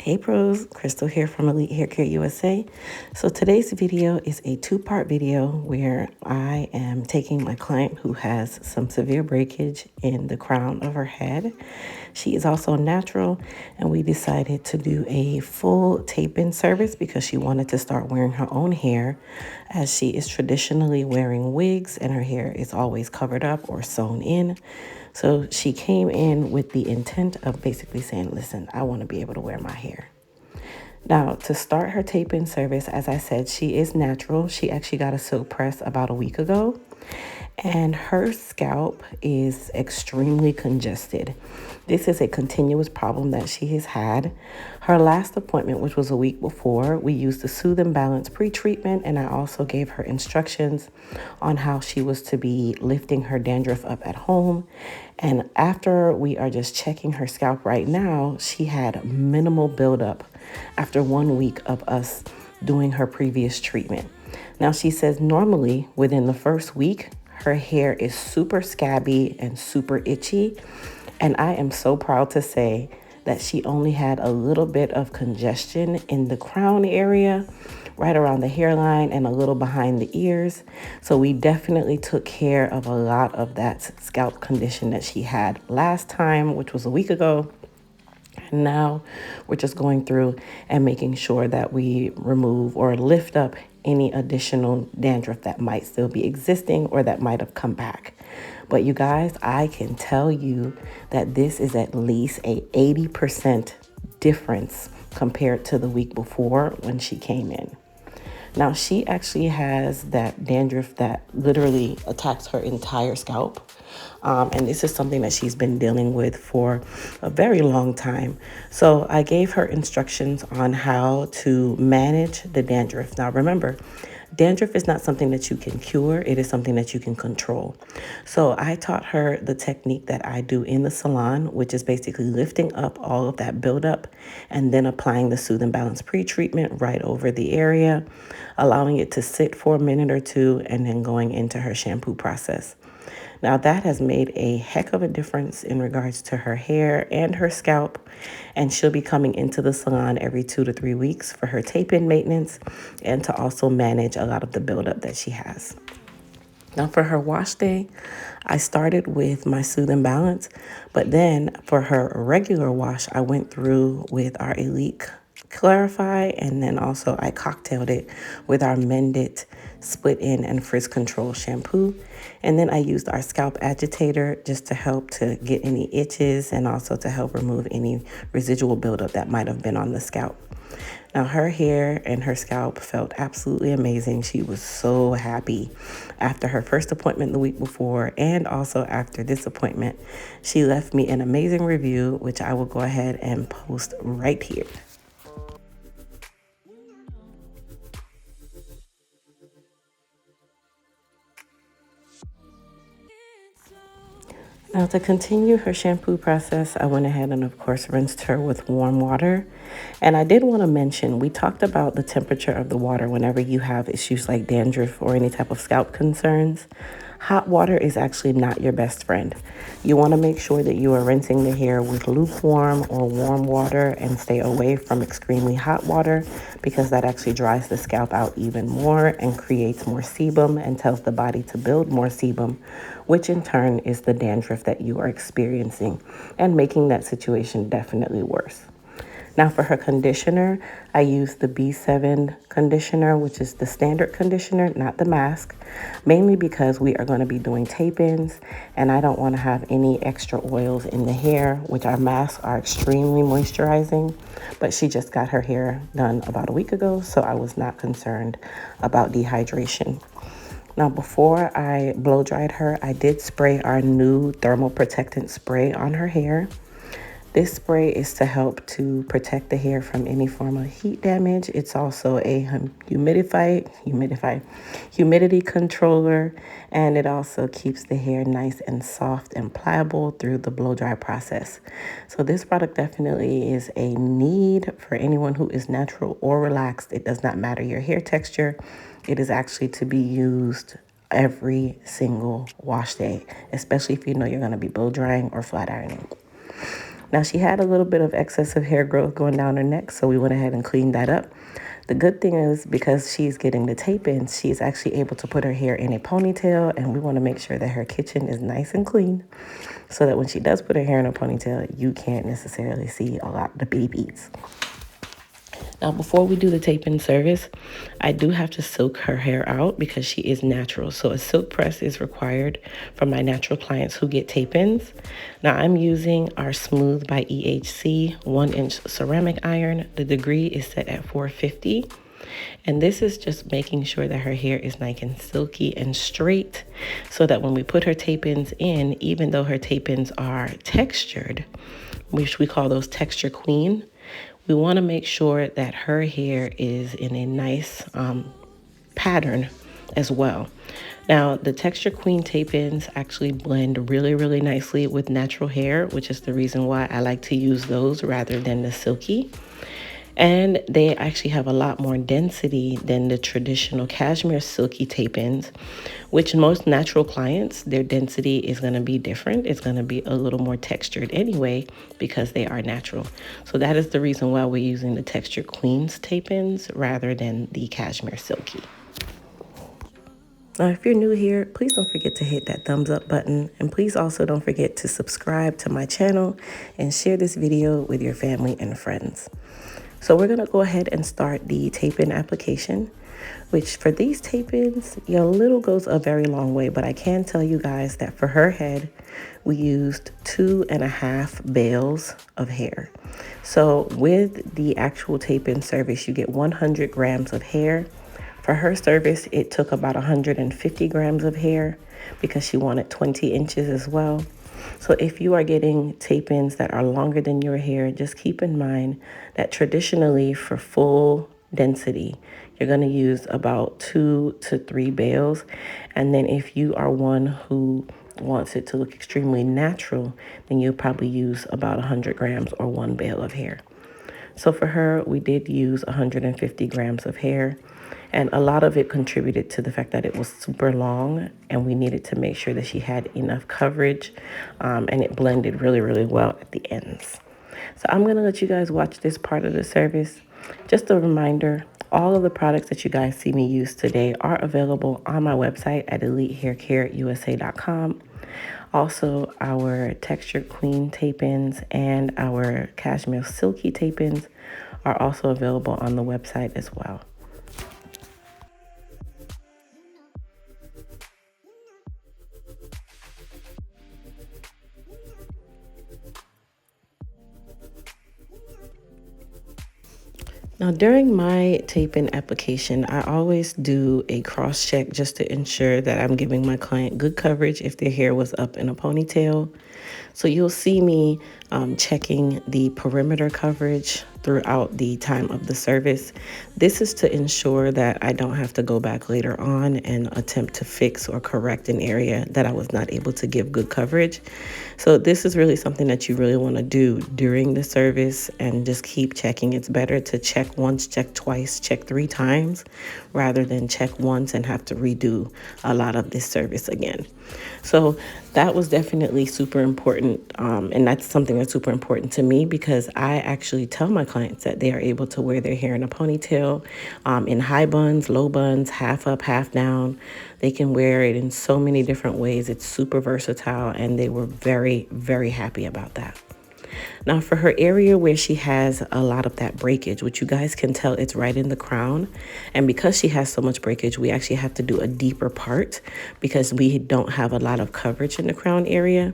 Hey pros, Crystal here from Elite Hair Care USA. So today's video is a two-part video where I am taking my client who has some severe breakage in the crown of her head. She is also natural, and we decided to do a full tape-in service because she wanted to start wearing her own hair, as she is traditionally wearing wigs and her hair is always covered up or sewn in. So she came in with the intent of basically saying, listen, I want to be able to wear my hair. Now, to start her tape-in service, as I said, she is natural. She actually got a silk press about a week ago, and her scalp is extremely congested. This is a continuous problem that she has had. Her last appointment, which was a week before, we used the Soothe and Balance pre-treatment, and I also gave her instructions on how she was to be lifting her dandruff up at home. And after we are just checking her scalp right now, she had minimal buildup after 1 week of us doing her previous treatment. Now, she says normally within the first week, her hair is super scabby and super itchy. And I am so proud to say that she only had a little bit of congestion in the crown area, right around the hairline and a little behind the ears. So we definitely took care of a lot of that scalp condition that she had last time, which was a week ago. And now we're just going through and making sure that we remove or lift up any additional dandruff that might still be existing or that might have come back. But you guys, I can tell you that this is at least a 80% difference compared to the week before when she came in. Now, she actually has that dandruff that literally attacks her entire scalp. And this is something that she's been dealing with for a very long time. So I gave her instructions on how to manage the dandruff. Now, remember, dandruff is not something that you can cure. It is something that you can control. So I taught her the technique that I do in the salon, which is basically lifting up all of that buildup and then applying the Soothe and Balance pre-treatment right over the area, allowing it to sit for a minute or two, and then going into her shampoo process. Now, that has made a heck of a difference in regards to her hair and her scalp, and she'll be coming into the salon every 2 to 3 weeks for her tape-in maintenance and to also manage a lot of the buildup that she has. Now, for her wash day, I started with my Soothe and Balance, but then for her regular wash, I went through with our Elite Clarify, and then also I cocktailed it with our Mended Split In and Frizz Control shampoo. And then I used our scalp agitator just to help to get any itches and also to help remove any residual buildup that might have been on the scalp. Now, her hair and her scalp felt absolutely amazing. She was so happy after her first appointment the week before and also after this appointment. She left me an amazing review, which I will go ahead and post right here. Now, to continue her shampoo process, I went ahead and, of course, rinsed her with warm water. And I did want to mention, we talked about the temperature of the water whenever you have issues like dandruff or any type of scalp concerns. Hot water is actually not your best friend. You want to make sure that you are rinsing the hair with lukewarm or warm water and stay away from extremely hot water, because that actually dries the scalp out even more and creates more sebum and tells the body to build more sebum, which in turn is the dandruff that you are experiencing and making that situation definitely worse. Now, for her conditioner, I used the B7 conditioner, which is the standard conditioner, not the mask, mainly because we are going to be doing tape-ins and I don't want to have any extra oils in the hair, which our masks are extremely moisturizing. But she just got her hair done about a week ago, so I was not concerned about dehydration. Now, before I blow dried her, I did spray our new thermal protectant spray on her hair. This spray is to help to protect the hair from any form of heat damage. It's also a humidity controller, and it also keeps the hair nice and soft and pliable through the blow dry process. So this product definitely is a need for anyone who is natural or relaxed. It does not matter your hair texture. It is actually to be used every single wash day, especially if you know you're going to be blow drying or flat ironing. Now, she had a little bit of excessive hair growth going down her neck, so we went ahead and cleaned that up. The good thing is, because she's getting the tape-ins, she's actually able to put her hair in a ponytail, and we want to make sure that her kitchen is nice and clean so that when she does put her hair in a ponytail, you can't necessarily see a lot of the babies. Now, before we do the tape-in service, I do have to silk her hair out because she is natural. So a silk press is required for my natural clients who get tape-ins. Now, I'm using our Smooth by EHC 1-inch ceramic iron. The degree is set at 450. And this is just making sure that her hair is nice and silky and straight so that when we put her tape-ins in, even though her tape-ins are textured, which we call those texture queen, we want to make sure that her hair is in a nice pattern as well. Now, the Texture Queen tape-ins actually blend really, really nicely with natural hair, which is the reason why I like to use those rather than the silky. And they actually have a lot more density than the traditional cashmere silky tape-ins, which most natural clients, their density is going to be different. It's going to be a little more textured anyway because they are natural. So that is the reason why we're using the Texture Queens tape-ins rather than the cashmere silky. Now, if you're new here, please don't forget to hit that thumbs up button. And please also don't forget to subscribe to my channel and share this video with your family and friends. So we're going to go ahead and start the tape-in application, which for these tape-ins, your little goes a very long way. But I can tell you guys that for her head, we used 2.5 bales of hair. So with the actual tape-in service, you get 100 grams of hair. For her service, it took about 150 grams of hair because she wanted 20 inches as well. So if you are getting tape-ins that are longer than your hair, just keep in mind that traditionally for full density, you're going to use about 2 to 3 bales. And then if you are one who wants it to look extremely natural, then you'll probably use about 100 grams or 1 bale of hair. So for her, we did use 150 grams of hair. And a lot of it contributed to the fact that it was super long and we needed to make sure that she had enough coverage and it blended really, really well at the ends. So I'm going to let you guys watch this part of the service. Just a reminder, all of the products that you guys see me use today are available on my website at EliteHairCareUSA.com. Also, our Texture Queen tape-ins and our Cashmere Silky tape-ins are also available on the website as well. Now, during my tape-in application, I always do a cross-check just to ensure that I'm giving my client good coverage if their hair was up in a ponytail. So you'll see me checking the perimeter coverage throughout the time of the service. This is to ensure that I don't have to go back later on and attempt to fix or correct an area that I was not able to give good coverage. So this is really something that you really want to do during the service and just keep checking. It's better to check once, check twice, check 3 times rather than check once and have to redo a lot of this service again. So that was definitely super important. And that's something that's super important to me because I actually tell my clients that they are able to wear their hair in a ponytail, in high buns, low buns, half up, half down. They can wear it in so many different ways. It's super versatile, and they were very, very happy about that. Now, for her area where she has a lot of that breakage, which you guys can tell it's right in the crown. And because she has so much breakage, we actually have to do a deeper part because we don't have a lot of coverage in the crown area.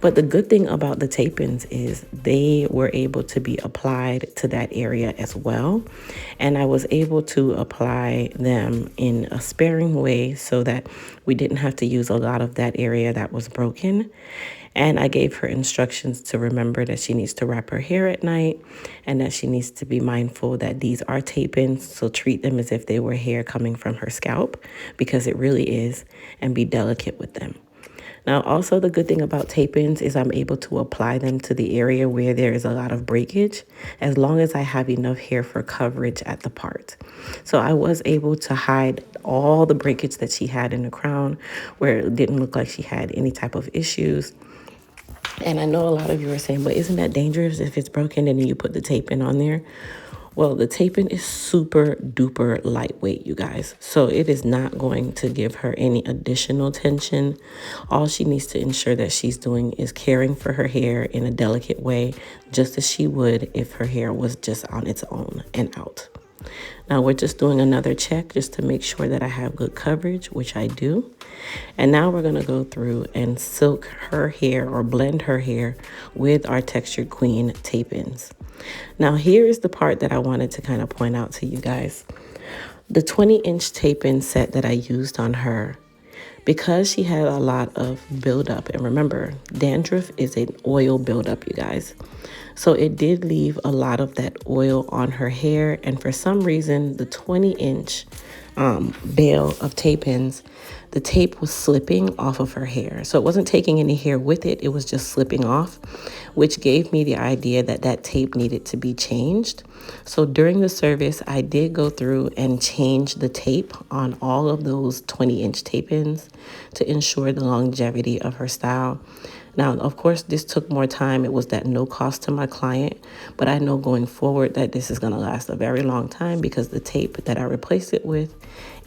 But the good thing about the tape-ins is they were able to be applied to that area as well. And I was able to apply them in a sparing way so that we didn't have to use a lot of that area that was broken. And I gave her instructions to remember that she needs to wrap her hair at night and that she needs to be mindful that these are tape-ins. So treat them as if they were hair coming from her scalp because it really is, and be delicate with them. Now, also the good thing about tape-ins is I'm able to apply them to the area where there is a lot of breakage as long as I have enough hair for coverage at the part. So I was able to hide all the breakage that she had in the crown where it didn't look like she had any type of issues. And I know a lot of you are saying, but isn't that dangerous if it's broken and then you put the tape-in on there? Well, the tape-in is super duper lightweight, you guys. So it is not going to give her any additional tension. All she needs to ensure that she's doing is caring for her hair in a delicate way, just as she would if her hair was just on its own and out. Now we're just doing another check just to make sure that I have good coverage, which I do. And now we're going to go through and silk her hair or blend her hair with our Textured Queen tape-ins. Now here is the part that I wanted to kind of point out to you guys. The 20-inch tape-in set that I used on her, because she had a lot of buildup, and remember, dandruff is an oil buildup, you guys. So it did leave a lot of that oil on her hair, and for some reason, the 20-inch bale of tape-ins, the tape was slipping off of her hair. So it wasn't taking any hair with it, it was just slipping off, which gave me the idea that that tape needed to be changed. So during the service, I did go through and change the tape on all of those 20-inch tape-ins to ensure the longevity of her style. Now, of course, this took more time. It was at no cost to my client, but I know going forward that this is going to last a very long time because the tape that I replaced it with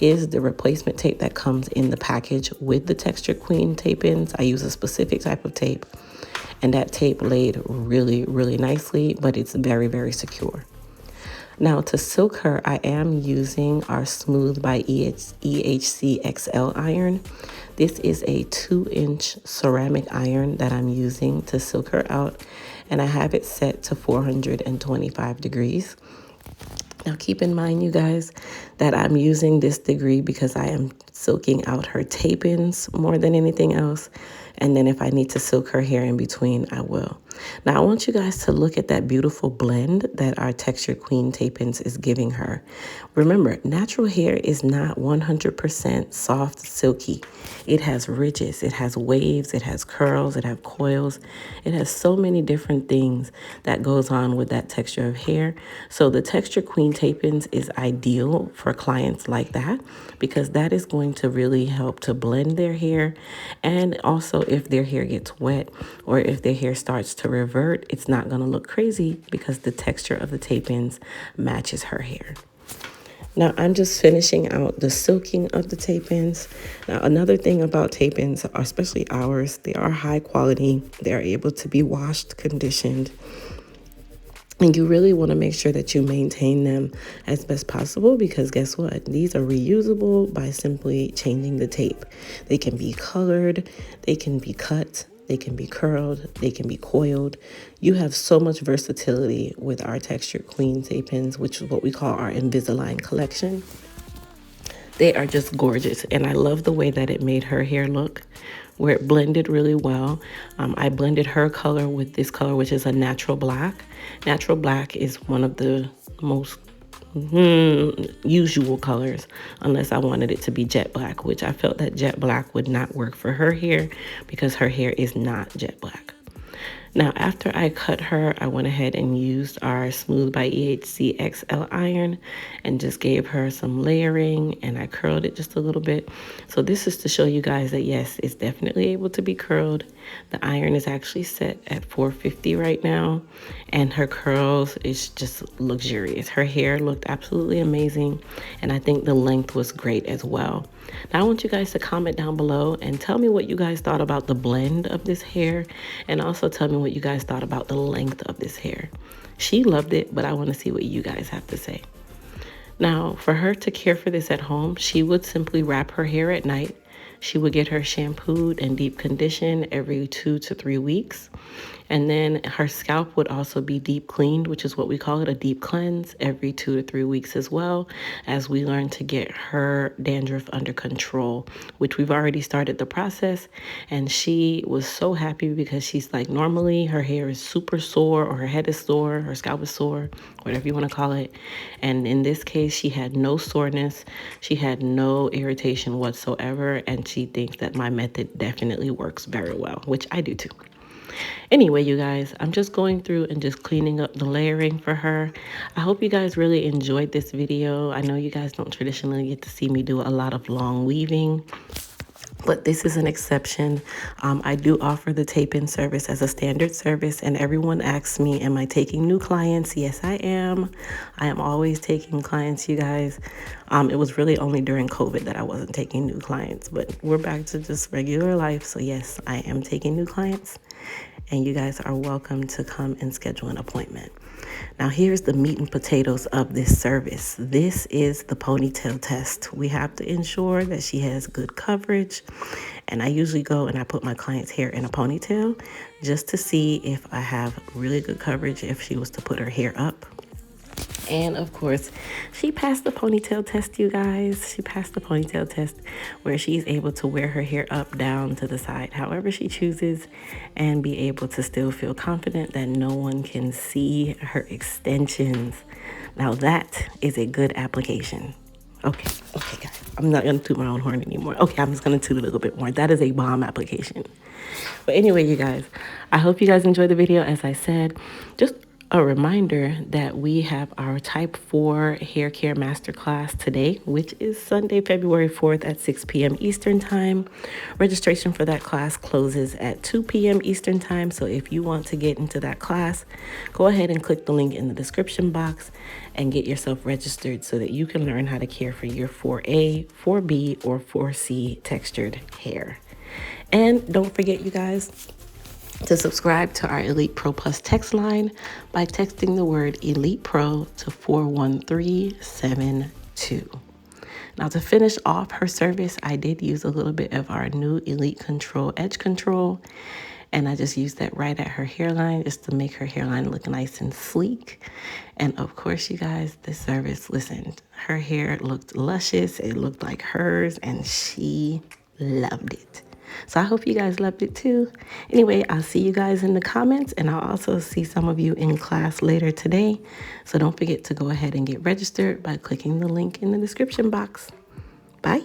is the replacement tape that comes in the package with the Textured Queen tape-ins. I use a specific type of tape, and that tape laid really, really nicely, but it's very, very secure. Now to silk her, I am using our Smooth by EHC XL iron. This is a 2-inch ceramic iron that I'm using to silk her out, and I have it set to 425 degrees. Now keep in mind, you guys, that I'm using this degree because I am silking out her tape-ins more than anything else. And then if I need to silk her hair in between, I will. Now I want you guys to look at that beautiful blend that our Textured Queen tape-ins is giving her. Remember, natural hair is not 100% soft, silky. It has ridges, it has waves, it has curls, it has coils. It has so many different things that goes on with that texture of hair. So the Textured Queen tape-ins is ideal for clients like that because that is going to really help to blend their hair. And also if their hair gets wet or if their hair starts to revert, it's not going to look crazy because the texture of the tape-ins matches her hair. Now I'm just finishing out the silking of the tape-ins. Now another thing about tape-ins, especially ours, they are high quality. They're able to be washed, conditioned. And you really want to make sure that you maintain them as best possible because guess what? These are reusable by simply changing the tape. They can be colored, they can be cut, they can be curled, they can be coiled. You have so much versatility with our Textured Queen tape-ins, which is what we call our Invisalign collection. They are just gorgeous, and I love the way that it made her hair look, where it blended really well. I blended her color with this color, which is a natural black. Natural black is one of the most usual colors, unless I wanted it to be jet black, which I felt that jet black would not work for her hair because her hair is not jet black. Now, after I cut her, I went ahead and used our Smooth by EHC XL iron and just gave her some layering, and I curled it just a little bit. So this is to show you guys that yes, it's definitely able to be curled. The iron is actually set at 450 right now, and her curls is just luxurious. Her hair looked absolutely amazing, and I think the length was great as well. Now I want you guys to comment down below and tell me what you guys thought about the blend of this hair, and also tell me what you guys thought about the length of this hair. She loved it, but I want to see what you guys have to say. Now, for her to care for this at home, she would simply wrap her hair at night. She would get her shampooed and deep conditioned every 2 to 3 weeks. And then her scalp would also be deep cleaned, which is what we call it, a deep cleanse, every 2 to 3 weeks as well, as we learn to get her dandruff under control, which we've already started the process. And she was so happy because she's like, normally her hair is super sore, or her head is sore, her scalp is sore, whatever you want to call it. And in this case, she had no soreness. She had no irritation whatsoever. And she thinks that my method definitely works very well, which I do too. Anyway, you guys, I'm just going through and just cleaning up the layering for her. I hope you guys really enjoyed this video. I know you guys don't traditionally get to see me do a lot of long weaving, but this is an exception. I do offer the tape-in service as a standard service, and everyone asks me, am I taking new clients? Yes, I am. I am always taking clients, you guys. It was really only during COVID that I wasn't taking new clients, but we're back to just regular life. So yes, I am taking new clients, and you guys are welcome to come and schedule an appointment. Now, here's the meat and potatoes of this service. This is the ponytail test. We have to ensure that she has good coverage. And I usually go and I put my client's hair in a ponytail just to see if I have really good coverage if she was to put her hair up. And of course, she passed the ponytail test, you guys. She passed the ponytail test where she's able to wear her hair up, down, to the side, however she chooses, and be able to still feel confident that no one can see her extensions. Now that is a good application. Okay, guys. I'm not going to toot my own horn anymore. Okay, I'm just going to toot a little bit more. That is a bomb application. But anyway, you guys, I hope you guys enjoyed the video. As I said, just a reminder that we have our Type 4 Hair Care Masterclass today, which is Sunday, February 4th at 6 p.m. Eastern Time. Registration for that class closes at 2 p.m. Eastern Time. So if you want to get into that class, go ahead and click the link in the description box and get yourself registered so that you can learn how to care for your 4A, 4B, or 4C textured hair. And don't forget, you guys, to subscribe to our Elite Pro Plus text line by texting the word Elite Pro to 41372. Now, to finish off her service, I did use a little bit of our new Elite Control Edge Control, and I just used that right at her hairline just to make her hairline look nice and sleek. And of course, you guys, this service, listen, her hair looked luscious. It looked like hers, and she loved it. So I hope you guys loved it too. Anyway, I'll see you guys in the comments, and I'll also see some of you in class later today. So don't forget to go ahead and get registered by clicking the link in the description box. Bye.